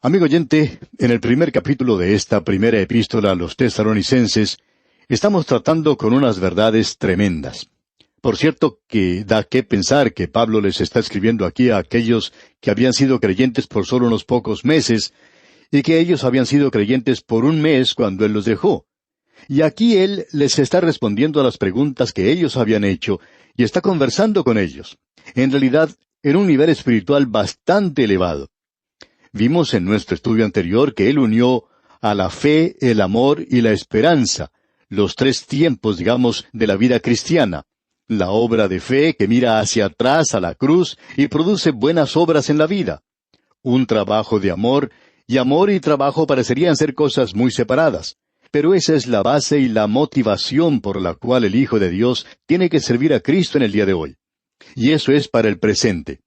Amigo oyente, en el primer capítulo de esta primera epístola a los Tesalonicenses, estamos tratando con unas verdades tremendas. Por cierto, que da que pensar que Pablo les está escribiendo aquí a aquellos que habían sido creyentes por solo unos pocos meses, y que ellos habían sido creyentes por un mes cuando él los dejó. Y aquí él les está respondiendo a las preguntas que ellos habían hecho, y está conversando con ellos. En realidad, en un nivel espiritual bastante elevado. Vimos en nuestro estudio anterior que él unió a la fe, el amor y la esperanza, los tres tiempos, digamos, de la vida cristiana. La obra de fe que mira hacia atrás a la cruz y produce buenas obras en la vida. Un trabajo de amor, y amor y trabajo parecerían ser cosas muy separadas. Pero esa es la base y la motivación por la cual el Hijo de Dios tiene que servir a Cristo en el día de hoy. Y eso es para el presente.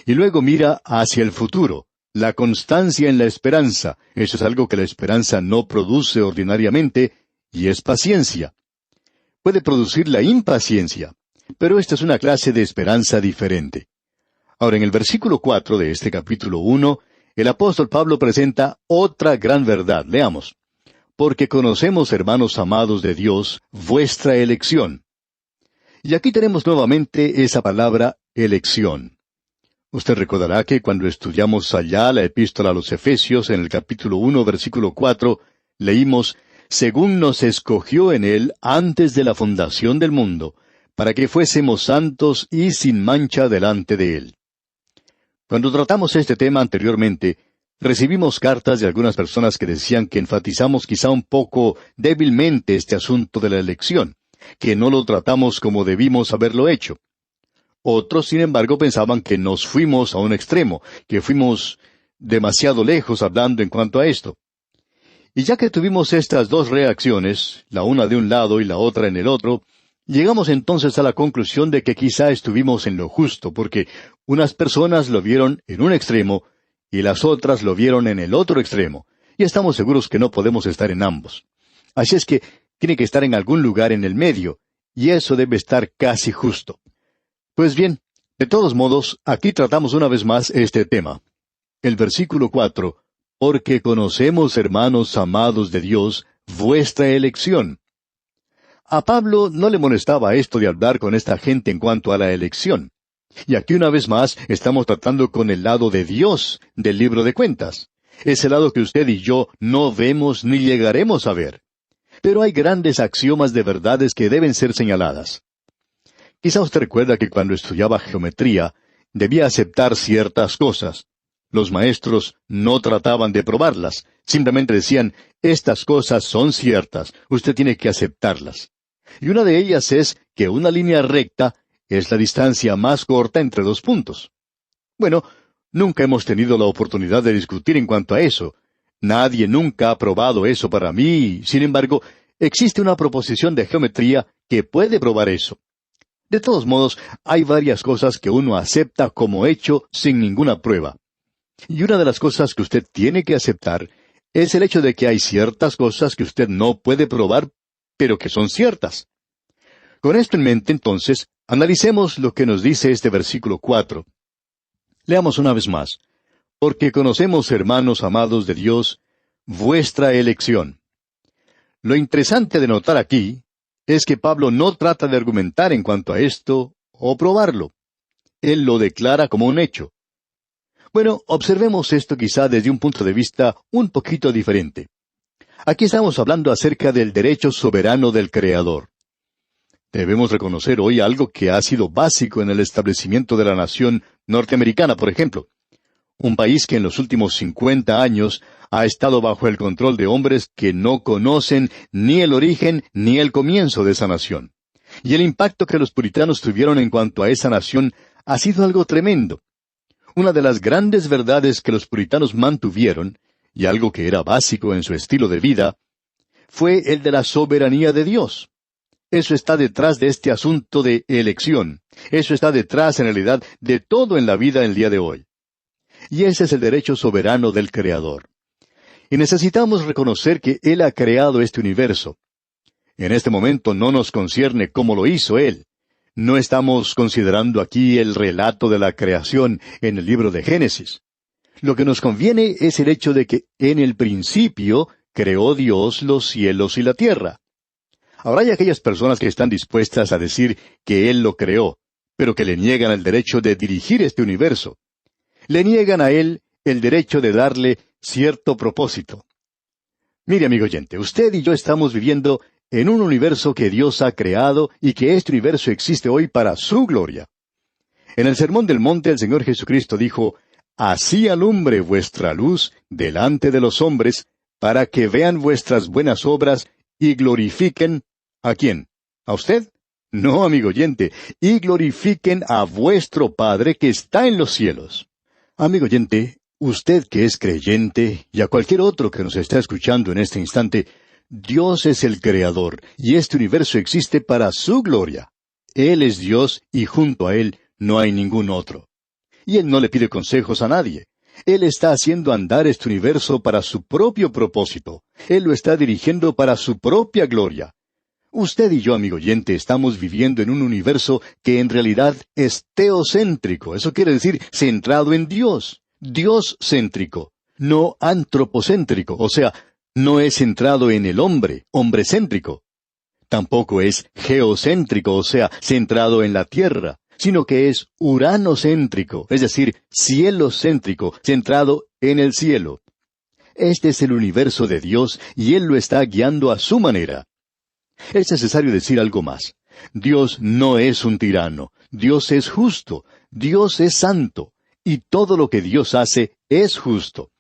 Y luego mira hacia el futuro. La constancia en la esperanza, eso es algo que la esperanza no produce ordinariamente, y es paciencia. Puede producir la impaciencia, pero esta es una clase de esperanza diferente. Ahora, en el versículo 4 de este capítulo 1, el apóstol Pablo presenta otra gran verdad. Leamos. Porque conocemos, hermanos amados de Dios, vuestra elección. Y aquí tenemos nuevamente esa palabra, elección. Usted recordará que cuando estudiamos allá la epístola a los Efesios, en el capítulo 1, versículo 4, leímos, según nos escogió en él antes de la fundación del mundo, para que fuésemos santos y sin mancha delante de él. Cuando tratamos este tema anteriormente, recibimos cartas de algunas personas que decían que enfatizamos quizá un poco débilmente este asunto de la elección, que no lo tratamos como debimos haberlo hecho. Otros, sin embargo, pensaban que nos fuimos a un extremo, que fuimos demasiado lejos hablando en cuanto a esto. Y ya que tuvimos estas dos reacciones, la una de un lado y la otra en el otro, llegamos entonces a la conclusión de que quizá estuvimos en lo justo, porque unas personas lo vieron en un extremo y las otras lo vieron en el otro extremo, y estamos seguros que no podemos estar en ambos. Así es que tiene que estar en algún lugar en el medio, y eso debe estar casi justo. Pues bien, de todos modos, aquí tratamos una vez más este tema. El versículo 4, porque conocemos, hermanos amados de Dios, vuestra elección. A Pablo no le molestaba esto de hablar con esta gente en cuanto a la elección. Y aquí una vez más estamos tratando con el lado de Dios del libro de Cuentas. Ese lado que usted y yo no vemos ni llegaremos a ver. Pero hay grandes axiomas de verdades que deben ser señaladas. Quizá usted recuerda que cuando estudiaba geometría, debía aceptar ciertas cosas. Los maestros no trataban de probarlas, simplemente decían, estas cosas son ciertas, usted tiene que aceptarlas. Y una de ellas es que una línea recta es la distancia más corta entre dos puntos. Bueno, nunca hemos tenido la oportunidad de discutir en cuanto a eso. Nadie nunca ha probado eso para mí, sin embargo, existe una proposición de geometría que puede probar eso. De todos modos, hay varias cosas que uno acepta como hecho sin ninguna prueba. Y una de las cosas que usted tiene que aceptar es el hecho de que hay ciertas cosas que usted no puede probar, pero que son ciertas. Con esto en mente, entonces, analicemos lo que nos dice este versículo 4. Leamos una vez más. Porque conocemos, hermanos amados de Dios, vuestra elección. Lo interesante de notar aquí es que Pablo no trata de argumentar en cuanto a esto o probarlo. Él lo declara como un hecho. Bueno, observemos esto quizá desde un punto de vista un poquito diferente. Aquí estamos hablando acerca del derecho soberano del Creador. Debemos reconocer hoy algo que ha sido básico en el establecimiento de la nación norteamericana, por ejemplo. Un país que en los últimos 50 años ha estado bajo el control de hombres que no conocen ni el origen ni el comienzo de esa nación. Y el impacto que los puritanos tuvieron en cuanto a esa nación ha sido algo tremendo. Una de las grandes verdades que los puritanos mantuvieron, y algo que era básico en su estilo de vida, fue el de la soberanía de Dios. Eso está detrás de este asunto de elección. Eso está detrás, en realidad, de todo en la vida el día de hoy. Y ese es el derecho soberano del Creador. Y necesitamos reconocer que Él ha creado este universo. En este momento no nos concierne cómo lo hizo Él. No estamos considerando aquí el relato de la creación en el libro de Génesis. Lo que nos conviene es el hecho de que en el principio creó Dios los cielos y la tierra. Ahora hay aquellas personas que están dispuestas a decir que Él lo creó, pero que le niegan el derecho de dirigir este universo. Le niegan a Él el derecho de darle cierto propósito. Mire, amigo oyente, usted y yo estamos viviendo en un universo que Dios ha creado y que este universo existe hoy para su gloria. En el Sermón del Monte el Señor Jesucristo dijo, «Así alumbre vuestra luz delante de los hombres, para que vean vuestras buenas obras y glorifiquen». ¿A quién? ¿A usted? No, amigo oyente, y glorifiquen a vuestro Padre que está en los cielos. Amigo oyente, usted que es creyente, y a cualquier otro que nos está escuchando en este instante, Dios es el Creador, y este universo existe para su gloria. Él es Dios, y junto a Él no hay ningún otro. Y Él no le pide consejos a nadie. Él está haciendo andar este universo para su propio propósito. Él lo está dirigiendo para su propia gloria. Usted y yo, amigo oyente, estamos viviendo en un universo que en realidad es teocéntrico. Eso quiere decir centrado en Dios. Dios-céntrico, no antropocéntrico. O sea, no es centrado en el hombre, hombrecéntrico. Tampoco es geocéntrico, o sea, centrado en la tierra, sino que es uranocéntrico, es decir, cielocéntrico, centrado en el cielo. Este es el universo de Dios y Él lo está guiando a su manera. Es necesario decir algo más. Dios no es un tirano. Dios es justo. Dios es santo. Y todo lo que Dios hace es justo.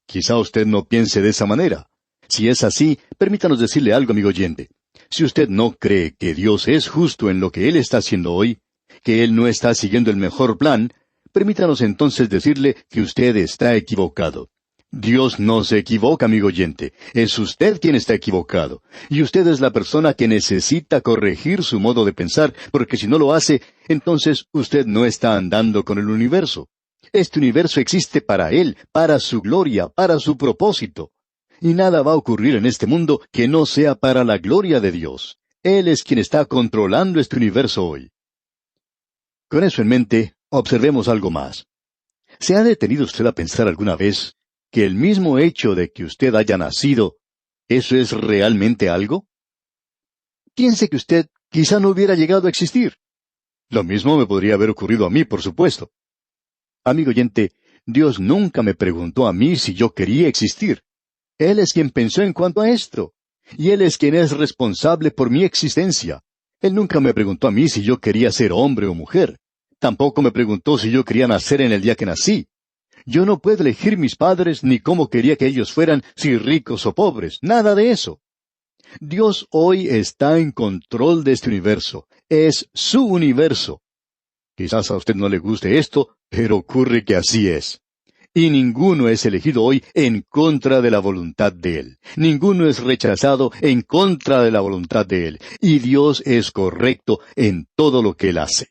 Quizá usted no piense de esa manera. Si es así, permítanos decirle algo, amigo oyente. Si usted no cree que Dios es justo en lo que Él está haciendo hoy, que Él no está siguiendo el mejor plan, permítanos entonces decirle que usted está equivocado. Dios no se equivoca, amigo oyente. Es usted quien está equivocado. Y usted es la persona que necesita corregir su modo de pensar, porque si no lo hace, entonces usted no está andando con el universo. Este universo existe para Él, para su gloria, para su propósito. Y nada va a ocurrir en este mundo que no sea para la gloria de Dios. Él es quien está controlando este universo hoy. Con eso en mente, observemos algo más. ¿Se ha detenido usted a pensar alguna vez que el mismo hecho de que usted haya nacido, eso es realmente algo? Piense que usted quizá no hubiera llegado a existir. Lo mismo me podría haber ocurrido a mí, por supuesto. Amigo oyente, Dios nunca me preguntó a mí si yo quería existir. Él es quien pensó en cuanto a esto. Y Él es quien es responsable por mi existencia. Él nunca me preguntó a mí si yo quería ser hombre o mujer. Tampoco me preguntó si yo quería nacer en el día que nací. Yo no puedo elegir mis padres ni cómo quería que ellos fueran, si ricos o pobres. Nada de eso. Dios hoy está en control de este universo. Es su universo. Quizás a usted no le guste esto, pero ocurre que así es. Y ninguno es elegido hoy en contra de la voluntad de Él. Ninguno es rechazado en contra de la voluntad de Él. Y Dios es correcto en todo lo que Él hace.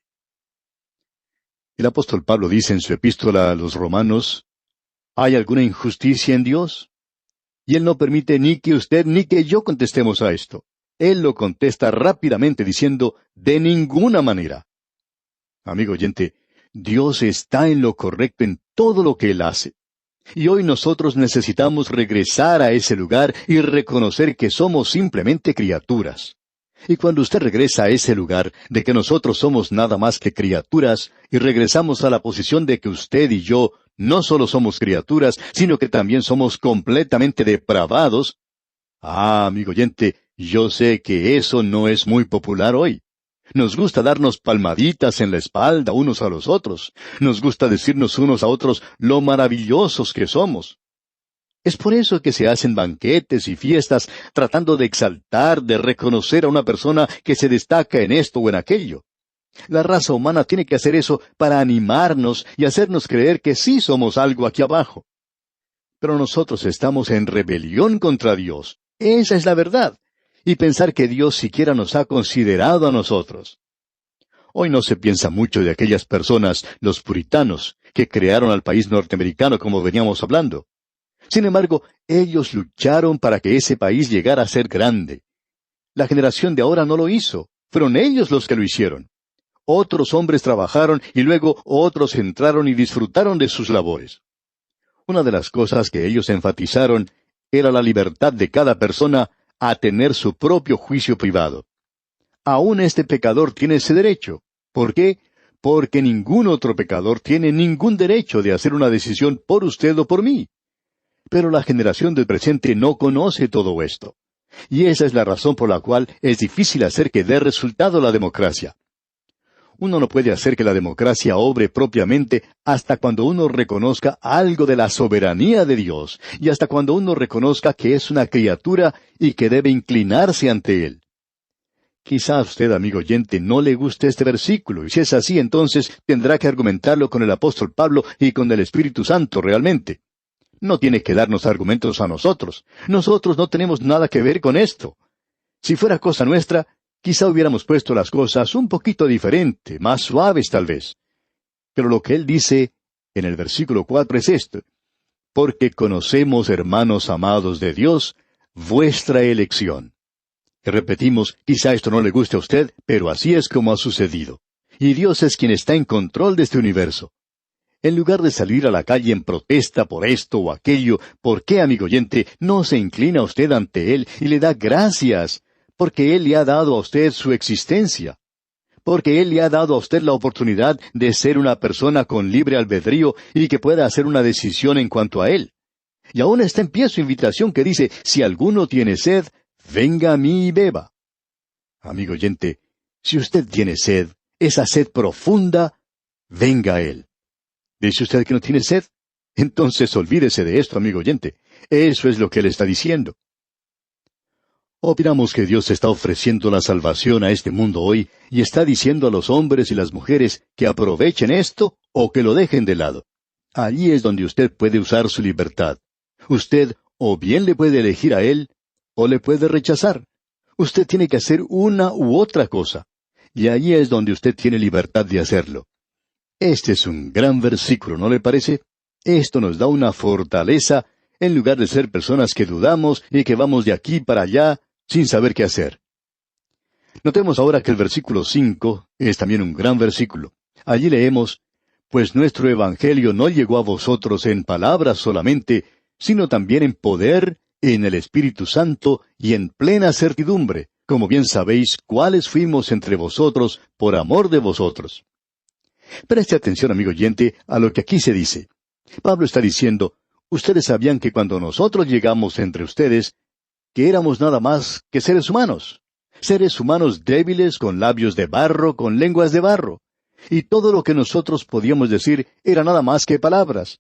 El apóstol Pablo dice en su epístola a los Romanos, ¿hay alguna injusticia en Dios? Y Él no permite ni que usted ni que yo contestemos a esto. Él lo contesta rápidamente diciendo, de ninguna manera. Amigo oyente, Dios está en lo correcto en todo lo que Él hace. Y hoy nosotros necesitamos regresar a ese lugar y reconocer que somos simplemente criaturas. Y cuando usted regresa a ese lugar de que nosotros somos nada más que criaturas, y regresamos a la posición de que usted y yo no solo somos criaturas, sino que también somos completamente depravados, amigo oyente, yo sé que eso no es muy popular hoy. Nos gusta darnos palmaditas en la espalda unos a los otros. Nos gusta decirnos unos a otros lo maravillosos que somos. Es por eso que se hacen banquetes y fiestas tratando de exaltar, de reconocer a una persona que se destaca en esto o en aquello. La raza humana tiene que hacer eso para animarnos y hacernos creer que sí somos algo aquí abajo. Pero nosotros estamos en rebelión contra Dios. Esa es la verdad. Y pensar que Dios siquiera nos ha considerado a nosotros. Hoy no se piensa mucho de aquellas personas, los puritanos, que crearon al país norteamericano como veníamos hablando. Sin embargo, ellos lucharon para que ese país llegara a ser grande. La generación de ahora no lo hizo. Fueron ellos los que lo hicieron. Otros hombres trabajaron y luego otros entraron y disfrutaron de sus labores. Una de las cosas que ellos enfatizaron era la libertad de cada persona a tener su propio juicio privado. Aún este pecador tiene ese derecho. ¿Por qué? Porque ningún otro pecador tiene ningún derecho de hacer una decisión por usted o por mí. Pero la generación del presente no conoce todo esto. Y esa es la razón por la cual es difícil hacer que dé resultado la democracia. Uno no puede hacer que la democracia obre propiamente hasta cuando uno reconozca algo de la soberanía de Dios y hasta cuando uno reconozca que es una criatura y que debe inclinarse ante Él. Quizá a usted, amigo oyente, no le guste este versículo, y si es así, entonces tendrá que argumentarlo con el apóstol Pablo y con el Espíritu Santo realmente. No tiene que darnos argumentos a nosotros. Nosotros no tenemos nada que ver con esto. Si fuera cosa nuestra, quizá hubiéramos puesto las cosas un poquito diferente, más suaves tal vez. Pero lo que él dice en el versículo 4 es esto: porque conocemos, hermanos amados de Dios, vuestra elección. Y repetimos, quizá esto no le guste a usted, pero así es como ha sucedido. Y Dios es quien está en control de este universo. En lugar de salir a la calle en protesta por esto o aquello, ¿por qué, amigo oyente, no se inclina usted ante Él y le da gracias? Porque Él le ha dado a usted su existencia. Porque Él le ha dado a usted la oportunidad de ser una persona con libre albedrío y que pueda hacer una decisión en cuanto a Él. Y aún está en pie su invitación que dice, si alguno tiene sed, venga a mí y beba. Amigo oyente, si usted tiene sed, esa sed profunda, venga a Él. ¿Dice usted que no tiene sed? Entonces olvídese de esto, amigo oyente. Eso es lo que Él está diciendo. Opinamos que Dios está ofreciendo la salvación a este mundo hoy y está diciendo a los hombres y las mujeres que aprovechen esto o que lo dejen de lado. Allí es donde usted puede usar su libertad. Usted o bien le puede elegir a Él o le puede rechazar. Usted tiene que hacer una u otra cosa. Y allí es donde usted tiene libertad de hacerlo. Este es un gran versículo, ¿no le parece? Esto nos da una fortaleza en lugar de ser personas que dudamos y que vamos de aquí para allá sin saber qué hacer. Notemos ahora que el versículo 5 es también un gran versículo. Allí leemos, pues nuestro evangelio no llegó a vosotros en palabras solamente, sino también en poder, en el Espíritu Santo y en plena certidumbre, como bien sabéis cuáles fuimos entre vosotros por amor de vosotros. Preste atención, amigo oyente, a lo que aquí se dice. Pablo está diciendo, ustedes sabían que cuando nosotros llegamos entre ustedes, que éramos nada más que seres humanos débiles, con labios de barro, con lenguas de barro. Y todo lo que nosotros podíamos decir era nada más que palabras.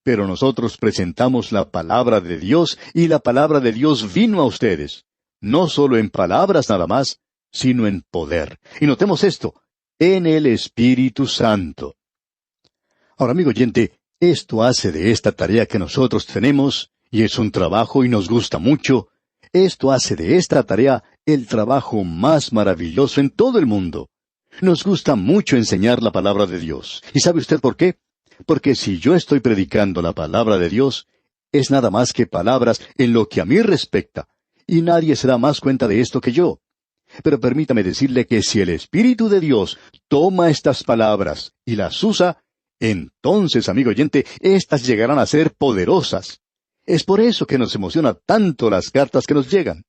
Pero nosotros presentamos la palabra de Dios, y la palabra de Dios vino a ustedes. No solo en palabras nada más, sino en poder. Y notemos esto, en el Espíritu Santo. Ahora, amigo oyente, esto hace de esta tarea que nosotros tenemos, y es un trabajo y nos gusta mucho, esto hace de esta tarea el trabajo más maravilloso en todo el mundo. Nos gusta mucho enseñar la palabra de Dios. ¿Y sabe usted por qué? Porque si yo estoy predicando la palabra de Dios, es nada más que palabras en lo que a mí respecta, y nadie se da más cuenta de esto que yo. Pero permítame decirle que si el Espíritu de Dios toma estas palabras y las usa, entonces, amigo oyente, éstas llegarán a ser poderosas. Es por eso que nos emociona tanto las cartas que nos llegan.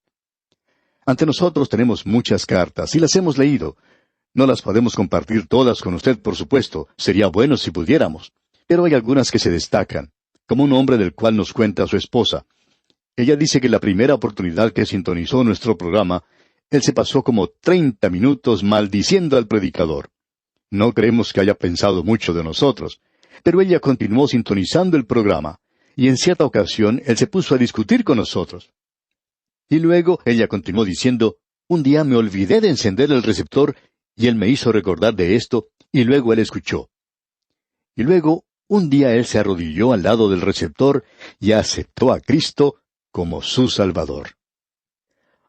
Ante nosotros tenemos muchas cartas y las hemos leído. No las podemos compartir todas con usted, por supuesto. Sería bueno si pudiéramos. Pero hay algunas que se destacan, como un hombre del cual nos cuenta su esposa. Ella dice que la primera oportunidad que sintonizó nuestro programa, él se pasó como 30 minutos maldiciendo al predicador. No creemos que haya pensado mucho de nosotros, pero ella continuó sintonizando el programa, y en cierta ocasión él se puso a discutir con nosotros. Y luego ella continuó diciendo, un día me olvidé de encender el receptor, y él me hizo recordar de esto, y luego él escuchó. Y luego, un día él se arrodilló al lado del receptor y aceptó a Cristo como su Salvador.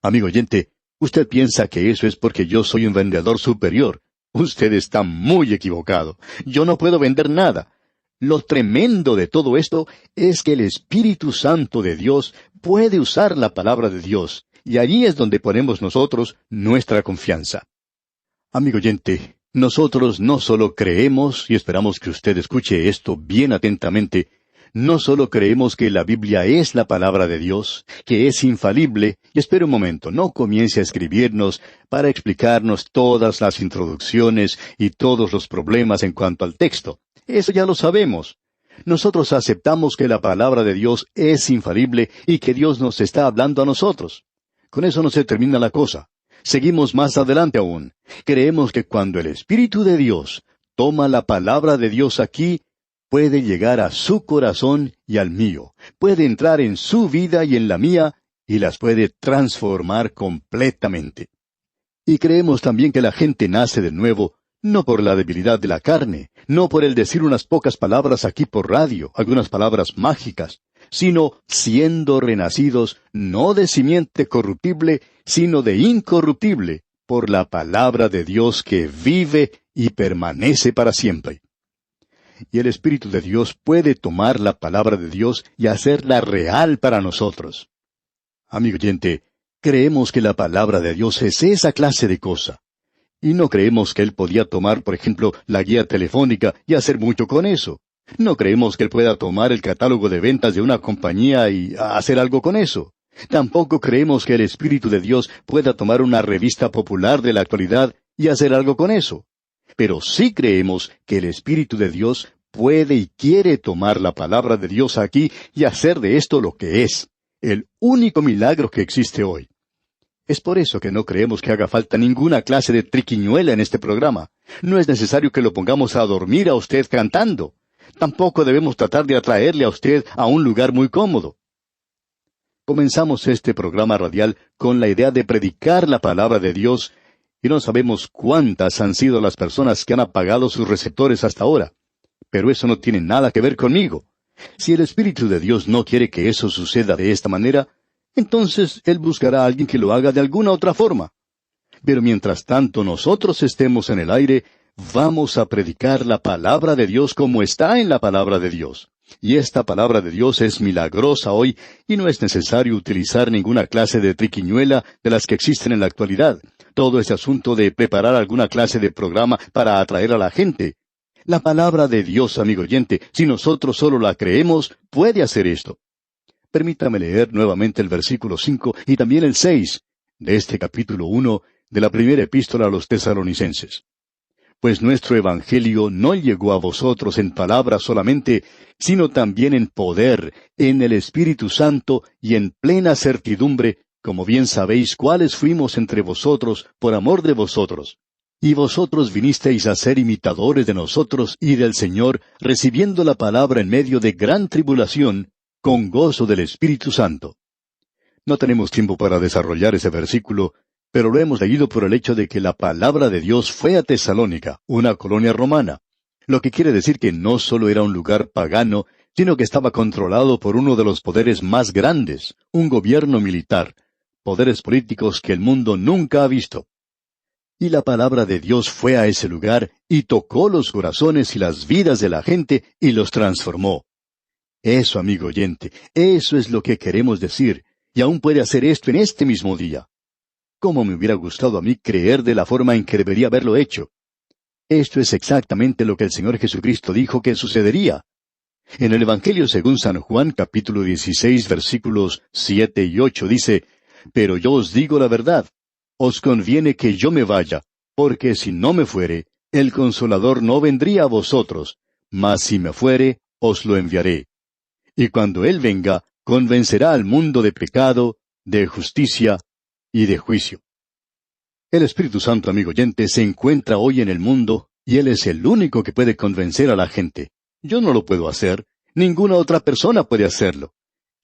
Amigo oyente, usted piensa que eso es porque yo soy un vendedor superior. Usted está muy equivocado. Yo no puedo vender nada. Lo tremendo de todo esto es que el Espíritu Santo de Dios puede usar la palabra de Dios, y allí es donde ponemos nosotros nuestra confianza. Amigo oyente, nosotros no solo creemos y esperamos que usted escuche esto bien atentamente, no solo creemos que la Biblia es la palabra de Dios, que es infalible, y espere un momento, no comience a escribirnos para explicarnos todas las introducciones y todos los problemas en cuanto al texto. Eso ya lo sabemos. Nosotros aceptamos que la palabra de Dios es infalible y que Dios nos está hablando a nosotros. Con eso no se termina la cosa. Seguimos más adelante aún. Creemos que cuando el Espíritu de Dios toma la palabra de Dios aquí, puede llegar a su corazón y al mío. Puede entrar en su vida y en la mía y las puede transformar completamente. Y creemos también que la gente nace de nuevo, no por la debilidad de la carne, no por el decir unas pocas palabras aquí por radio, algunas palabras mágicas, sino siendo renacidos no de simiente corruptible, sino de incorruptible, por la palabra de Dios que vive y permanece para siempre. Y el Espíritu de Dios puede tomar la palabra de Dios y hacerla real para nosotros. Amigo oyente, creemos que la palabra de Dios es esa clase de cosa. Y no creemos que Él podía tomar, por ejemplo, la guía telefónica y hacer mucho con eso. No creemos que Él pueda tomar el catálogo de ventas de una compañía y hacer algo con eso. Tampoco creemos que el Espíritu de Dios pueda tomar una revista popular de la actualidad y hacer algo con eso. Pero sí creemos que el Espíritu de Dios puede y quiere tomar la palabra de Dios aquí y hacer de esto lo que es, el único milagro que existe hoy. Es por eso que no creemos que haga falta ninguna clase de triquiñuela en este programa. No es necesario que lo pongamos a dormir a usted cantando. Tampoco debemos tratar de atraerle a usted a un lugar muy cómodo. Comenzamos este programa radial con la idea de predicar la palabra de Dios, y no sabemos cuántas han sido las personas que han apagado sus receptores hasta ahora. Pero eso no tiene nada que ver conmigo. Si el Espíritu de Dios no quiere que eso suceda de esta manera, entonces Él buscará a alguien que lo haga de alguna otra forma. Pero mientras tanto nosotros estemos en el aire, vamos a predicar la palabra de Dios como está en la palabra de Dios. Y esta palabra de Dios es milagrosa hoy, y no es necesario utilizar ninguna clase de triquiñuela de las que existen en la actualidad. Todo ese asunto de preparar alguna clase de programa para atraer a la gente. La palabra de Dios, amigo oyente, si nosotros solo la creemos, puede hacer esto. Permítame leer nuevamente el versículo 5 y también el 6 de este capítulo 1 de la primera epístola a los Tesalonicenses. Pues nuestro evangelio no llegó a vosotros en palabra solamente, sino también en poder, en el Espíritu Santo y en plena certidumbre, como bien sabéis cuáles fuimos entre vosotros por amor de vosotros. Y vosotros vinisteis a ser imitadores de nosotros y del Señor, recibiendo la palabra en medio de gran tribulación, con gozo del Espíritu Santo. No tenemos tiempo para desarrollar ese versículo, pero lo hemos leído por el hecho de que la palabra de Dios fue a Tesalónica, una colonia romana, lo que quiere decir que no solo era un lugar pagano, sino que estaba controlado por uno de los poderes más grandes, un gobierno militar, poderes políticos que el mundo nunca ha visto. Y la palabra de Dios fue a ese lugar y tocó los corazones y las vidas de la gente y los transformó. Eso, amigo oyente, eso es lo que queremos decir, y aún puede hacer esto en este mismo día. ¿Cómo me hubiera gustado a mí creer de la forma en que debería haberlo hecho? Esto es exactamente lo que el Señor Jesucristo dijo que sucedería. En el Evangelio según San Juan, capítulo 16, versículos 7 y 8, dice, «Pero yo os digo la verdad, os conviene que yo me vaya, porque si no me fuere, el Consolador no vendría a vosotros, mas si me fuere, os lo enviaré. Y cuando Él venga, convencerá al mundo de pecado, de justicia y de juicio». El Espíritu Santo, amigo oyente, se encuentra hoy en el mundo, y Él es el único que puede convencer a la gente. Yo no lo puedo hacer, ninguna otra persona puede hacerlo.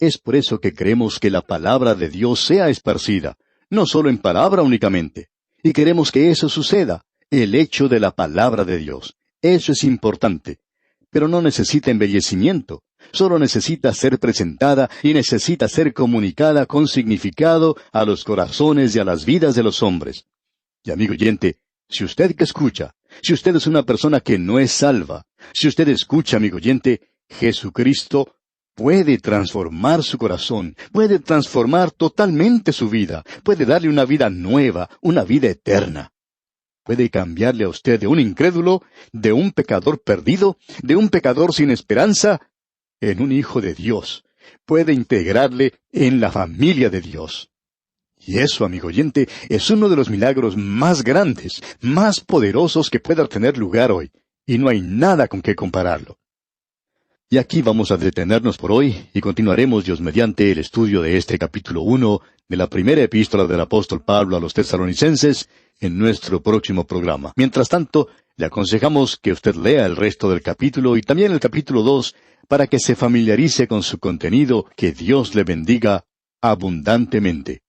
Es por eso que queremos que la palabra de Dios sea esparcida, no solo en palabra únicamente. Y queremos que eso suceda, el hecho de la palabra de Dios. Eso es importante. Pero no necesita embellecimiento. Solo necesita ser presentada y necesita ser comunicada con significado a los corazones y a las vidas de los hombres. Y amigo oyente, si usted que escucha, si usted es una persona que no es salva, si usted escucha, amigo oyente, Jesucristo puede transformar su corazón, puede transformar totalmente su vida, puede darle una vida nueva, una vida eterna. Puede cambiarle a usted de un incrédulo, de un pecador perdido, de un pecador sin esperanza, en un hijo de Dios. Puede integrarle en la familia de Dios. Y eso, amigo oyente, es uno de los milagros más grandes, más poderosos que pueda tener lugar hoy. Y no hay nada con que compararlo. Y aquí vamos a detenernos por hoy y continuaremos, Dios mediante, el estudio de este capítulo 1 de la primera epístola del apóstol Pablo a los tesalonicenses en nuestro próximo programa. Mientras tanto, le aconsejamos que usted lea el resto del capítulo y también el capítulo 2 para que se familiarice con su contenido. Que Dios le bendiga abundantemente.